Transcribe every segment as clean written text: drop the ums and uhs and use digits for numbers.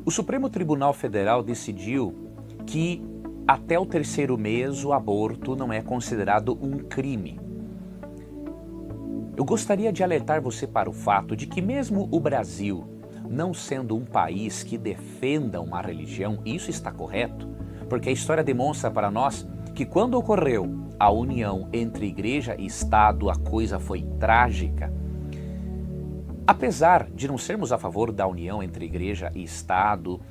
O Supremo Tribunal Federal decidiu que até o 3º mês o aborto não é considerado um crime. Eu gostaria de alertar você para o fato de que mesmo o Brasil, não sendo um país que defenda uma religião, isso está correto, porque a história demonstra para nós que quando ocorreu a união entre igreja e Estado, a coisa foi trágica. Apesar de não sermos a favor da união entre igreja e Estado,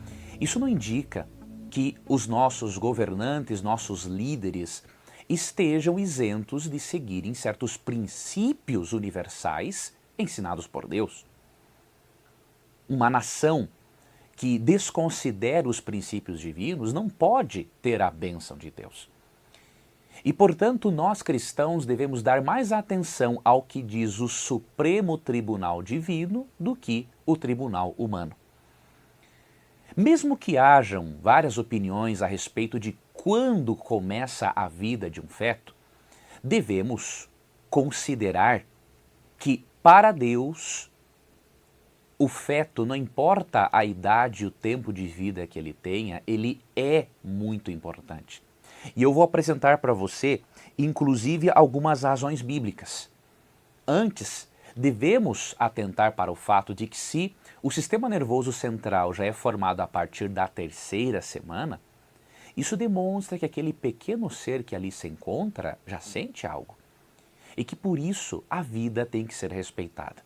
isso não indica que os nossos governantes, nossos líderes, estejam isentos de seguirem certos princípios universais ensinados por Deus. Uma nação que desconsidera os princípios divinos não pode ter a bênção de Deus. E, portanto, nós cristãos devemos dar mais atenção ao que diz o Supremo Tribunal Divino do que o Tribunal Humano. Mesmo que hajam várias opiniões a respeito de quando começa a vida de um feto, devemos considerar que, para Deus, o feto, não importa a idade e o tempo de vida que ele tenha, ele é muito importante. E eu vou apresentar para você, inclusive, algumas razões bíblicas. Antes, devemos atentar para o fato de que se o sistema nervoso central já é formado a partir da 3ª semana, isso demonstra que aquele pequeno ser que ali se encontra já sente algo. E que por isso a vida tem que ser respeitada.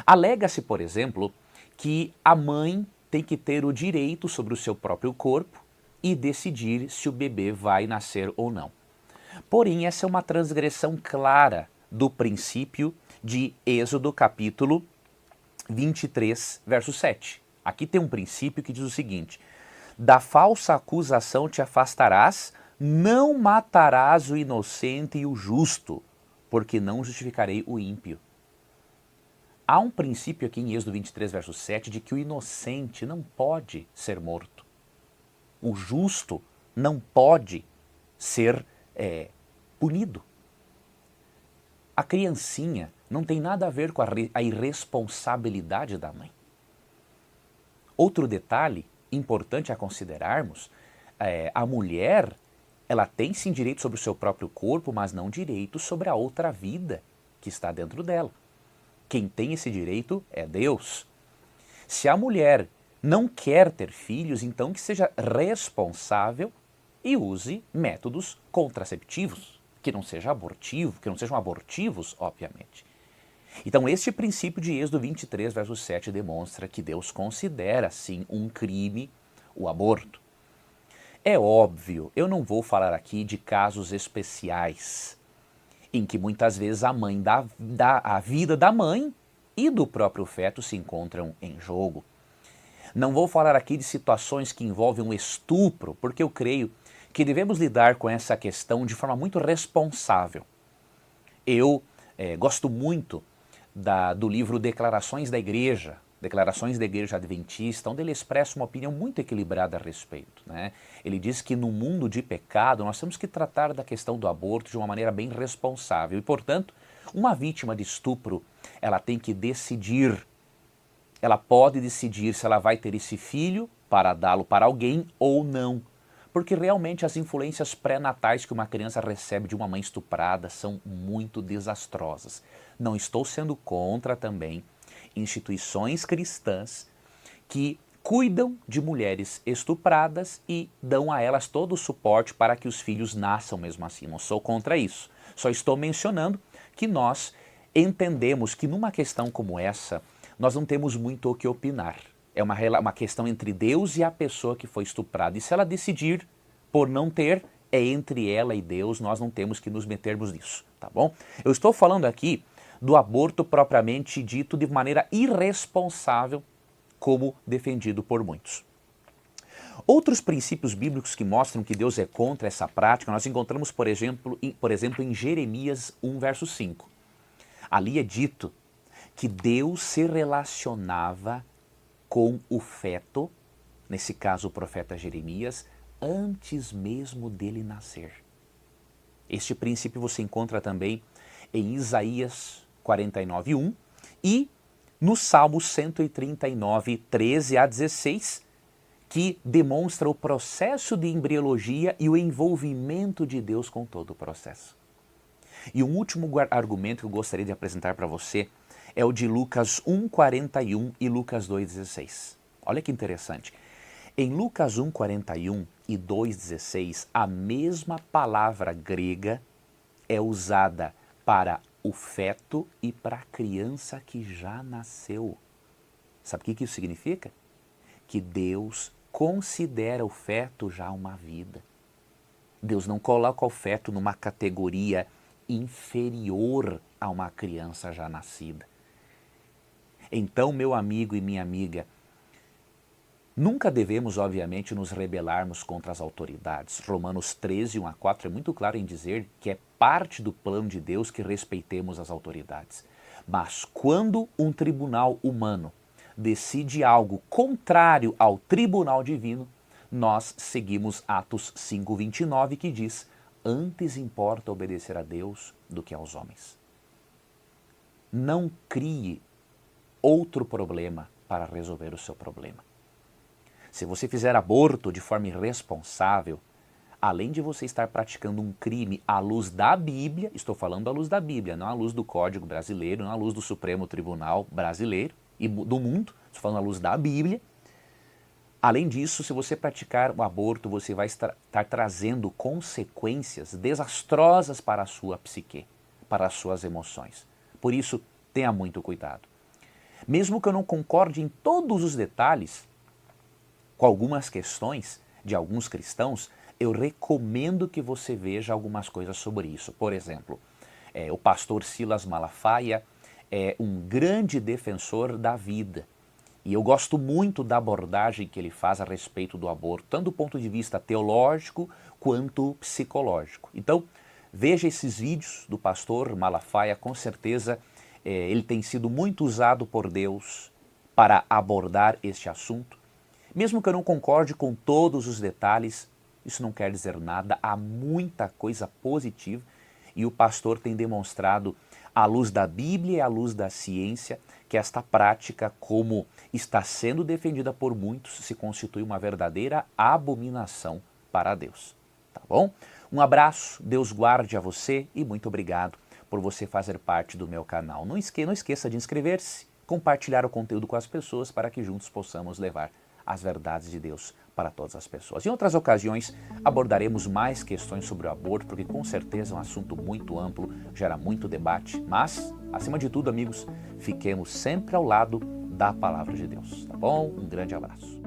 Alega-se, por exemplo, que a mãe tem que ter o direito sobre o seu próprio corpo e decidir se o bebê vai nascer ou não. Porém, essa é uma transgressão clara do princípio de Êxodo capítulo 23, verso 7. Aqui tem um princípio que diz o seguinte: da falsa acusação te afastarás, não matarás o inocente e o justo, porque não justificarei o ímpio. Há um princípio aqui em Êxodo 23, verso 7, de que o inocente não pode ser morto. O justo não pode ser punido. A criancinha não tem nada a ver com a irresponsabilidade da mãe. Outro detalhe importante a considerarmos, a mulher, ela tem sim direito sobre o seu próprio corpo, mas não direito sobre a outra vida que está dentro dela. Quem tem esse direito é Deus. Se a mulher não quer ter filhos, então que seja responsável e use métodos contraceptivos, que não sejam abortivos, obviamente. Então, este princípio de Êxodo 23, verso 7, demonstra que Deus considera, sim, um crime o aborto. É óbvio, eu não vou falar aqui de casos especiais, em que muitas vezes a vida da mãe e do próprio feto se encontram em jogo. Não vou falar aqui de situações que envolvem um estupro, porque eu creio que devemos lidar com essa questão de forma muito responsável. Eu gosto muito do livro Declarações da Igreja Adventista, onde ele expressa uma opinião muito equilibrada a respeito, né? Ele diz que no mundo de pecado nós temos que tratar da questão do aborto de uma maneira bem responsável e, portanto, uma vítima de estupro, ela tem que decidir. Ela pode decidir se ela vai ter esse filho para dá-lo para alguém ou não. Porque realmente as influências pré-natais que uma criança recebe de uma mãe estuprada são muito desastrosas. Não estou sendo contra também instituições cristãs que cuidam de mulheres estupradas e dão a elas todo o suporte para que os filhos nasçam mesmo assim. Não sou contra isso. Só estou mencionando que nós entendemos que numa questão como essa, nós não temos muito o que opinar. É uma questão entre Deus e a pessoa que foi estuprada. E se ela decidir por não ter, é entre ela e Deus, nós não temos que nos metermos nisso, tá bom? Eu estou falando aqui do aborto propriamente dito de maneira irresponsável, como defendido por muitos. Outros princípios bíblicos que mostram que Deus é contra essa prática, nós encontramos, por exemplo, em Jeremias 1, verso 5. Ali é dito que Deus se relacionava com o feto, nesse caso o profeta Jeremias, antes mesmo dele nascer. Este princípio você encontra também em Isaías 49:1 e no Salmo 139, 13 a 16, que demonstra o processo de embriologia e o envolvimento de Deus com todo o processo. E um último argumento que eu gostaria de apresentar para você é o de Lucas 1,41 e Lucas 2,16. Olha que interessante. Em Lucas 1,41 e 2,16, a mesma palavra grega é usada para o feto e para a criança que já nasceu. Sabe o que isso significa? Que Deus considera o feto já uma vida. Deus não coloca o feto numa categoria inferior a uma criança já nascida. Então, meu amigo e minha amiga, nunca devemos, obviamente, nos rebelarmos contra as autoridades. Romanos 13, 1-4 é muito claro em dizer que é parte do plano de Deus que respeitemos as autoridades. Mas quando um tribunal humano decide algo contrário ao tribunal divino, nós seguimos Atos 5:29, que diz: antes importa obedecer a Deus do que aos homens. Não crie outro problema para resolver o seu problema. Se você fizer aborto de forma irresponsável, além de você estar praticando um crime à luz da Bíblia, estou falando à luz da Bíblia, não à luz do Código Brasileiro, não à luz do Supremo Tribunal Brasileiro e do mundo, estou falando à luz da Bíblia. Além disso, se você praticar o aborto, você vai estar trazendo consequências desastrosas para a sua psique, para as suas emoções. Por isso, tenha muito cuidado. Mesmo que eu não concorde em todos os detalhes, com algumas questões de alguns cristãos, eu recomendo que você veja algumas coisas sobre isso. Por exemplo, o pastor Silas Malafaia é um grande defensor da vida. E eu gosto muito da abordagem que ele faz a respeito do aborto, tanto do ponto de vista teológico quanto psicológico. Então, veja esses vídeos do pastor Malafaia, com certeza ele tem sido muito usado por Deus para abordar este assunto. Mesmo que eu não concorde com todos os detalhes, isso não quer dizer nada, há muita coisa positiva e o pastor tem demonstrado, à luz da Bíblia e à luz da ciência, que esta prática, como está sendo defendida por muitos, se constitui uma verdadeira abominação para Deus. Tá bom? Um abraço, Deus guarde a você e muito obrigado por você fazer parte do meu canal. Não esqueça de inscrever-se, compartilhar o conteúdo com as pessoas para que juntos possamos levar as verdades de Deus para todas as pessoas. Em outras ocasiões abordaremos mais questões sobre o aborto, porque com certeza é um assunto muito amplo, gera muito debate, mas, acima de tudo, amigos, fiquemos sempre ao lado da palavra de Deus, tá bom? Um grande abraço.